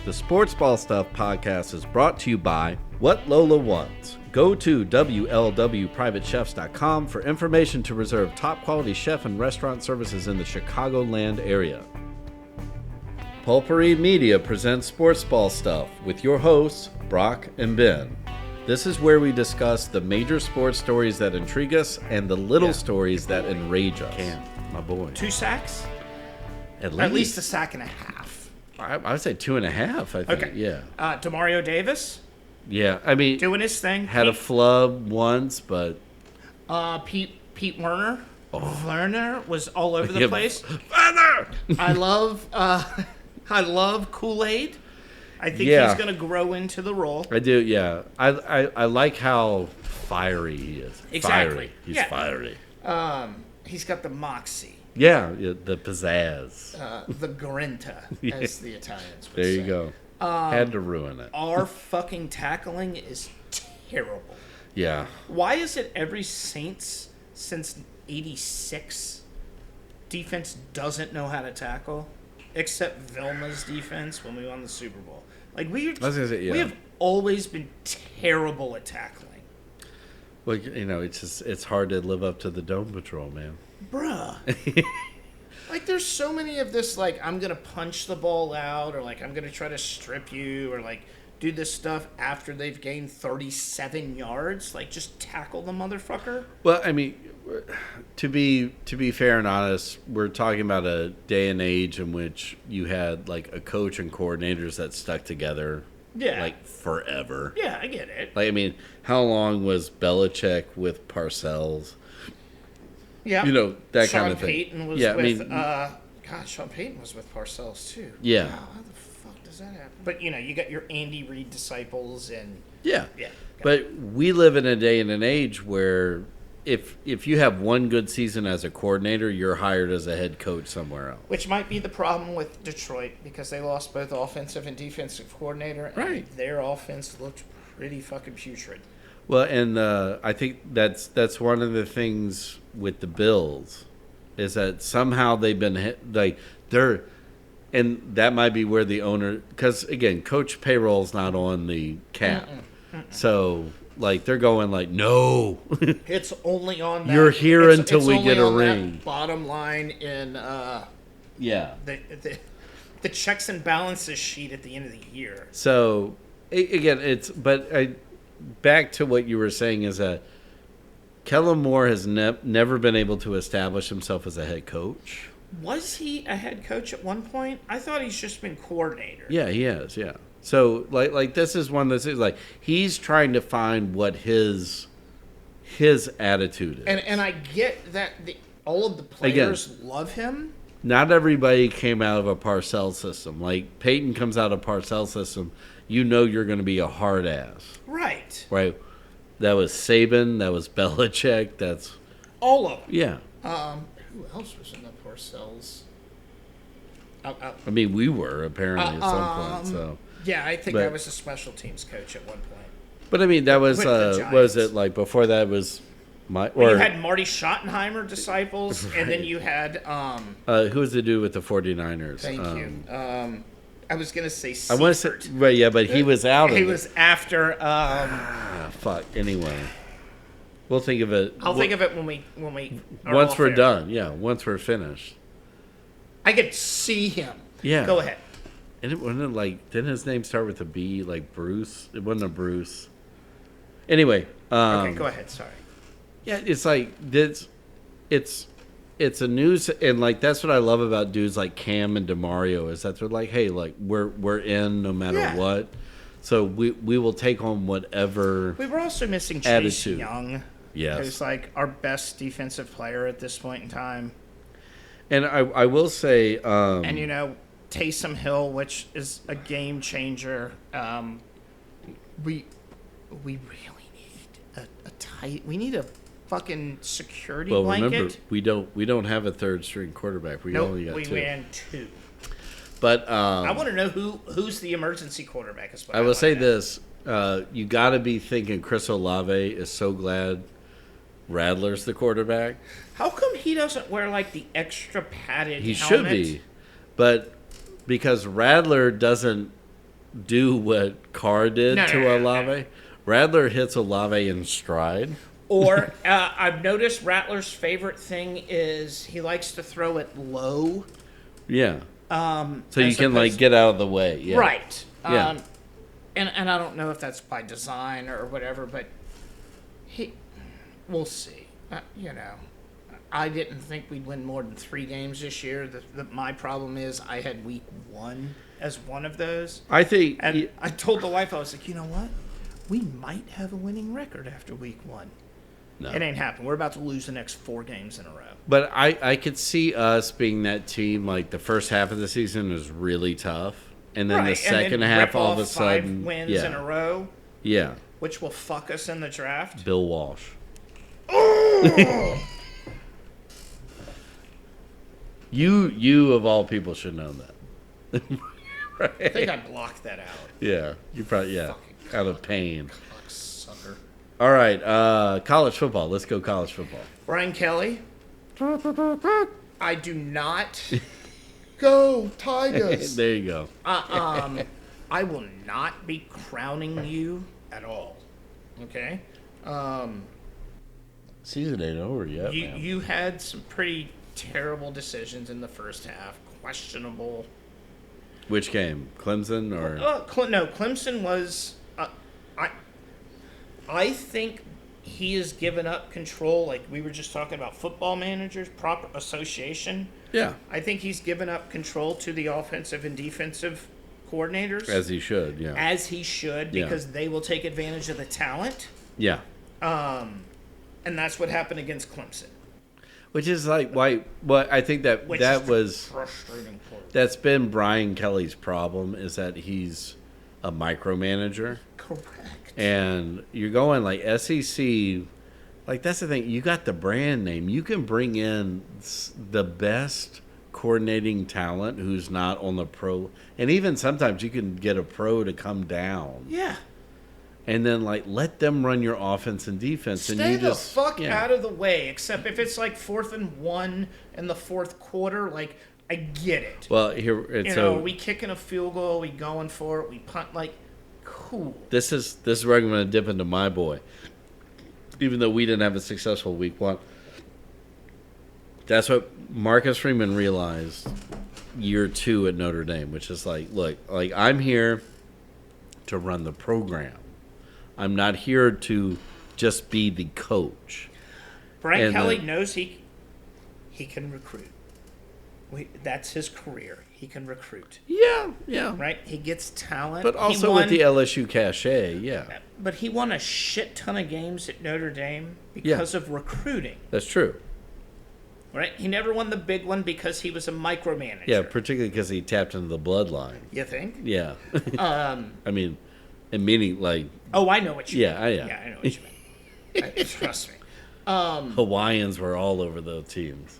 The Sports Ball Stuff podcast is brought to you by What Lola Wants. Go to WLWPrivateChefs.com for information to reserve top quality chef and restaurant services in the Chicagoland area. Pulpery Media presents Sports Ball Stuff with your hosts, Brock and Ben. This is where we discuss the major sports stories that intrigue us and the little stories that enrage us. Cam, my boy. 2 sacks? At least a sack and a half. I would say 2.5, I think. Okay. Yeah. Demario Davis? Yeah. I mean, doing his thing. Had a flub once, but... Pete Werner? Oh. Werner was all over the Yeah, place. Werner! I love Kool-Aid. I think he's going to grow into the role. I do, yeah. I like how fiery he is. Exactly. Fiery. He's fiery. He's got the moxie. Yeah, the pizzazz. The grinta, as the Italians would there say. you go. Had to ruin it. Our fucking tackling is terrible. Yeah. Why is it every Saints since 86 defense doesn't know how to tackle? Except Vilma's defense when we won the Super Bowl. Like we have always been terrible at tackling. Well, it's hard to live up to the Dome Patrol, man. Bruh. Like there's so many of this, like I'm gonna punch the ball out, or like I'm gonna try to strip you, or like do this stuff after they've gained 37 yards. Like just tackle the motherfucker. Well, I mean, to be fair and honest, we're talking about a day and age in which you had like a coach and coordinators that stuck together. Yeah. Like forever. Yeah, I get it. Like, I mean, how long was Belichick with Parcells? Yeah. That Sean kind of thing. Payton was Sean Payton was with Parcells too. Yeah. Wow, how the fuck does that happen? But you got your Andy Reid disciples and Yeah. Yeah. But we live in a day and an age where if you have one good season as a coordinator, you're hired as a head coach somewhere else. Which might be the problem with Detroit because they lost both offensive and defensive coordinator. And right. Their offense looked pretty fucking putrid. Well, and I think that's one of the things with the Bills is that somehow they've been and that might be where the owner, because again, coach payroll's not on the cap, so like they're going like no, it's only on that, you're here until it's we only get a on ring. That bottom line in the checks and balances sheet at the end of the year. So again, back to what you were saying is that Kellen Moore has never been able to establish himself as a head coach. Was he a head coach at one point? I thought he's just been coordinator. Yeah, he has, yeah. So, like this is one that's like he's trying to find what his attitude is. And I get that all of the players love him. Not everybody came out of a Parcells system. Like Peyton comes out of Parcells system, you're going to be a hard ass. Right. Right. That was Saban. That was Belichick. That's all of them. Yeah. Who else was in the Parcells? I mean, we were apparently at some point. So yeah, I think I was a special teams coach at one point. But I mean, that was was it like before that was you had Marty Schottenheimer disciples, right. And then you had who was the dude with the 49ers? Thank you. I was gonna say Seifert. I want to say, right? Yeah, but he was out. He was after. Fuck. Anyway, we'll think of it. I'll think of it when we. Once we're done, yeah. Once we're finished. I could see him. Yeah. Go ahead. And it wasn't like didn't his name start with a B? Like Bruce? It wasn't a Bruce. Anyway. Okay, go ahead. Sorry. Yeah, it's like this. It's a news, and like that's what I love about dudes like Cam and DeMario is that they're like, hey, like we're in no matter what, so we will take on whatever. We were also missing Chase attitude. Young. Yes, who's like our best defensive player at this point in time. And I will say, and Taysom Hill, which is a game changer. We really need a tight. We need a fucking security blanket. Remember, we don't have a third string quarterback. We only got two. We ran 2. But I want to know who's the emergency quarterback. I will say this: you got to be thinking Chris Olave is so glad Rattler's the quarterback. How come he doesn't wear like the extra padded? He helmet? should be, but because Rattler doesn't do what Carr did No, to no, no, Olave. no. Rattler hits Olave in stride. Or I've noticed Rattler's favorite thing is he likes to throw it low. Yeah. So you as can like opposed- get out of the way. Yeah. Right. Yeah. And I don't know if that's by design or whatever, but we'll see. I didn't think we'd win more than 3 games this year. My problem is I had week 1 as one of those. I think. And I told the wife, I was like, you know what? We might have a winning record after week 1. No. It ain't happening. We're about to lose the next 4 games in a row. But I could see us being that team. Like the first half of the season was really tough, and then the second half, rip all of off a sudden, 5 wins yeah, in a row, yeah. which will fuck us in the draft. Bill Walsh. You of all people should know that. I think I blocked that out. Yeah, you probably Fucking out of pain. Sucker. All right, college football. Let's go college football. Brian Kelly. I do not. Go Tigers! There you go. I will not be crowning you at all. Okay. Season ain't over yet, You man. you had some pretty terrible decisions in the first half. Questionable. Which game? Clemson or? No, Clemson was. I think he has given up control. Like we were just talking about football managers, proper association. Yeah, I think he's given up control to the offensive and defensive coordinators. as he should. Yeah, As he should, Yeah. because they will take advantage of the talent. yeah. And that's what happened against Clemson. Which is like why? What I think that Which that is was frustrating for him. that's been Brian Kelly's problem is that he's a micromanager, Correct. and you're going like SEC. Like that's the thing. You got the brand name. You can bring in the best coordinating talent who's not on the pro, and even sometimes you can get a pro to come down, Yeah. and then like let them run your offense and defense, and Stay you the just fuck yeah. out of the way, except if it's like 4th and 1 in the 4th quarter. Like, I get it. Well, here You so know, we kicking a field goal, we going for it, we punt. Like, cool. this is where I'm going to dip into my boy. Even though we didn't have a successful week 1, that's what Marcus Freeman realized year 2 at Notre Dame, which is like, look, like I'm here to run the program. I'm not here to just be the coach. Brian And Kelly knows he can recruit. That's his career. He can recruit, Yeah, yeah. right? He gets talent. But He also won- with the LSU cachet, yeah. But he won a shit ton of games at Notre Dame because of recruiting, That's true. right? He never won the big one because he was a micromanager. Yeah, particularly because he tapped into the bloodline. You think? Yeah. I mean, and meaning like Oh, I know what you Yeah, mean. yeah. Yeah, I know what you mean. Trust me. Hawaiians were all over those teams.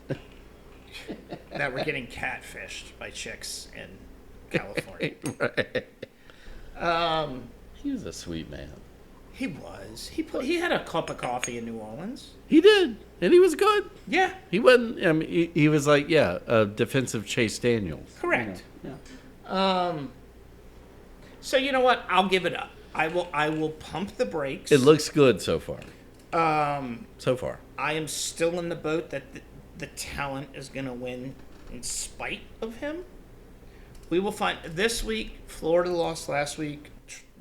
That we're getting catfished by chicks in California. He was a sweet man. He was. He had a cup of coffee in New Orleans. He did, and he was good. Yeah, He wasn't. I mean, he was like, yeah, a defensive Chase Daniels. correct. Yeah. So you know what? I'll give it up. I will pump the brakes. It looks good so far. So far. I am still in the boat that the talent is going to win in spite of him. We will find this week. Florida lost last week.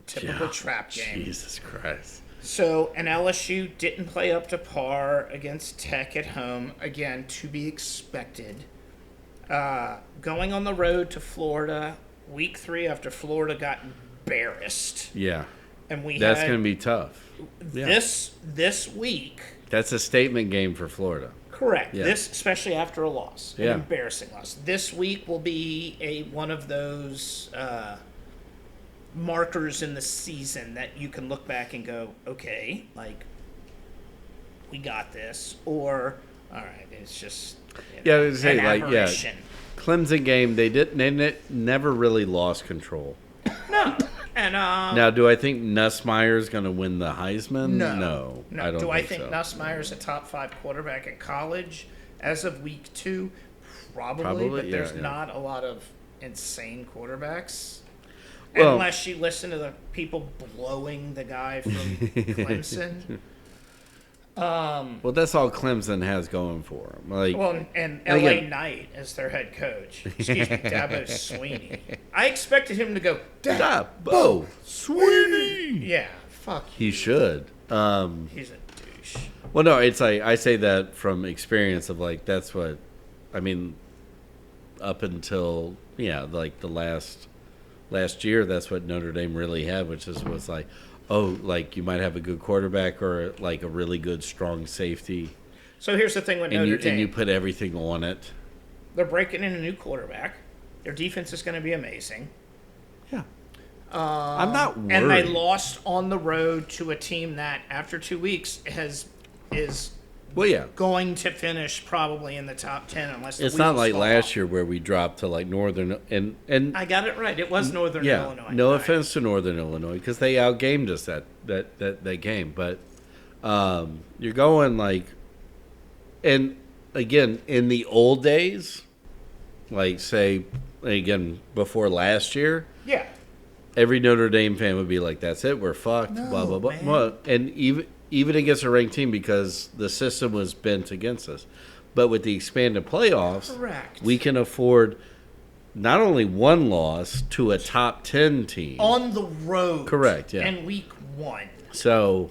Typical Yeah. trap game. Jesus Christ. So, and LSU didn't play up to par against Tech at home. Again, to be expected. Going on the road to Florida, week 3 after Florida got embarrassed. Yeah. And we That's had going to be tough. Yeah. this week. That's a statement game for Florida. Correct. Yeah. This, especially after a loss, Yeah. an embarrassing loss. This week will be one of those markers in the season that you can look back and go, okay, like we got this, or all right, it's just Yeah, I was gonna say, an like, yeah. aberration. Clemson game, they never really lost control. No, and Now, do I think Nussmeier's going to win the Heisman? no, I don't Do I think think so. Nussmeier's a top 5 quarterback in college as of week 2? Probably, Probably, but there's yeah. not a lot of insane quarterbacks. Well- Unless you listen to the people blowing the guy from Clemson. Well, that's all Clemson has going for them. Like, Well, and And LA again- Knight as their head coach. Excuse me, Dabo Sweeney. I expected him to go, Dabo Sweeney. yeah, fuck you. He should. He's a douche. Well, no, it's like I say that from experience of like that's what I mean. Up until like the last year, that's what Notre Dame really had, which was like, oh, like you might have a good quarterback or like a really good strong safety, So here's the thing with and Notre you Dame. and you put everything on it. They're breaking in a new quarterback. Their defense is going to be amazing. Yeah, I'm not worried. And they lost on the road to a team that, after 2 weeks, is Well, yeah. going to finish probably in the top 10 unless the It's not wheels like fall last off. year where we dropped to like Northern and I got it right. It was Northern yeah. Illinois. No Right. offense to Northern Illinois because they outgamed us that game, but you're going like, and again in the old days, like say again before last year, Yeah. every Notre Dame fan would be like, "That's it, we're fucked." No, blah blah blah. man. Well, and even against a ranked team because the system was bent against us. But with the expanded playoffs, Correct. we can afford not only one loss to a top 10 team. On the road. Correct, yeah. And week 1. So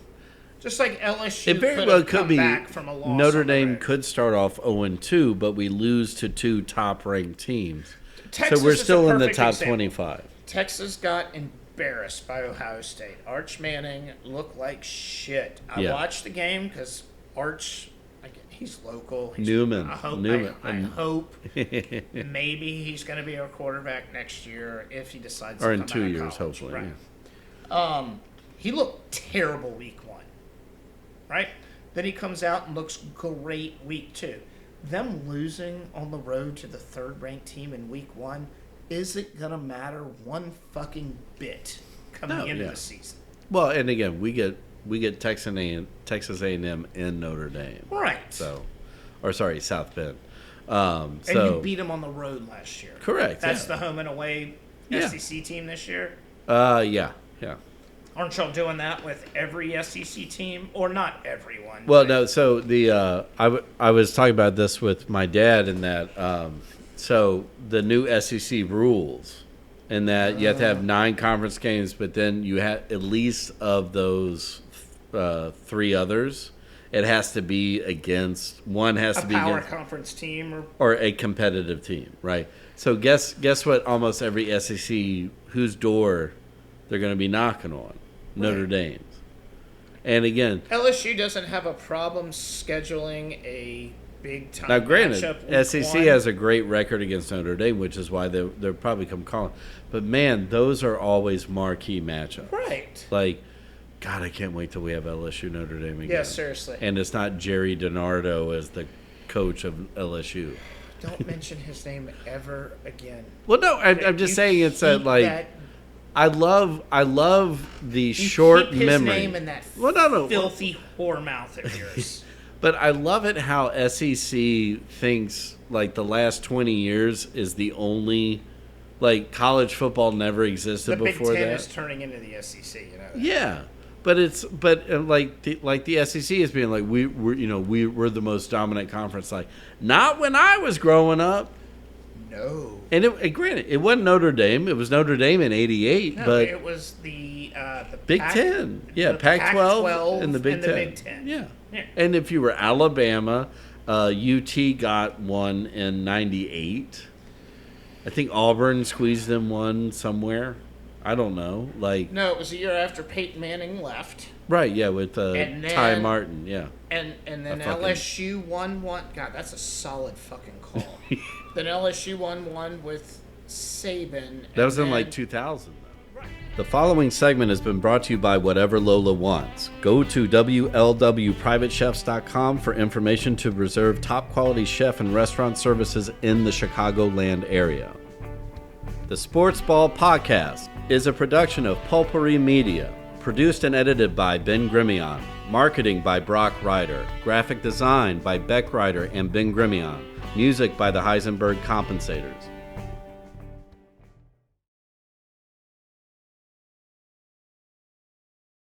Just like LSU it very could well have could come be back from a loss Notre on the Dame road. could start off 0-2, but we lose to 2 top ranked teams. Texas so we're is a still in the perfect top example. 25. Texas got embarrassed by Ohio State. Arch Manning looked like shit. I Yeah. watched the game because Arch, he's local. He's, Newman. I hope, Newman. I hope maybe he's going to be our quarterback next year if he decides Or to in come 2 out of years, college. hopefully. Right. Yeah. He looked terrible week 1, right? Then he comes out and looks great week 2. Them losing on the road to the third-ranked team in week 1 isn't gonna matter one fucking bit coming No, into yeah. the season. Well, and again, we get Texas A&M in Notre Dame. Right. So, or sorry, South Bend. And So you beat them on the road last year. Correct, That's yeah. the home and away Yeah. SEC team this year. yeah. Aren't y'all doing that with every SEC team, or not everyone? Well, but- no. So I was talking about this with my dad in that. So the new SEC rules, in that you have to have 9 conference games, but then you have at least of those 3 others, it has to be against one has a to be power against, conference team, or a competitive team, right? So guess what? Almost every SEC whose door they're going to be knocking on, Notre Dame's. And again, LSU doesn't have a problem scheduling a big time now, granted, matchup week SEC 1. has a great record against Notre Dame, which is why they'll probably come calling. But man, those are always marquee matchups. Right. Like, God, I can't wait till we have LSU Notre Dame again. Yeah, seriously. And it's not Jerry DiNardo as the coach of LSU. Don't mention his name ever again. Well, no, I'm just You saying it's that keep like that- I love the you short keep his memory. name in that Well, no. filthy whore mouth of yours. But I love it how SEC thinks like the last 20 years is the only, like college football never the existed Big before Ten that. is turning into the SEC. You know. That. Yeah, but like the SEC is being like we're the most dominant conference. Like not when I was growing up. No. And granted, it wasn't Notre Dame. It was Notre Dame in '88, No, but it was the Big Pac- Ten, yeah, the Pac-12 and the Big and Ten. the Big Ten. Yeah. Yeah. And if you were Alabama, UT got one in '98. I think Auburn squeezed them one somewhere. I don't know. Like No, it was a year after Peyton Manning left, right, yeah, with And Ty then- Martin, yeah. and then A fucking- LSU won one. God, that's a solid fucking call. Then LSU won one with Saban. That was in like 2000. The following segment has been brought to you by Whatever Lola Wants. Go to WLWPrivateChefs.com for information to reserve top quality chef and restaurant services in the Chicagoland area. The Sports Ball Podcast is a production of Pulpery Media, produced and edited by Ben Grimion, marketing by Brock Ryder, graphic design by Beck Ryder and Ben Grimion, music by the Heisenberg Compensators.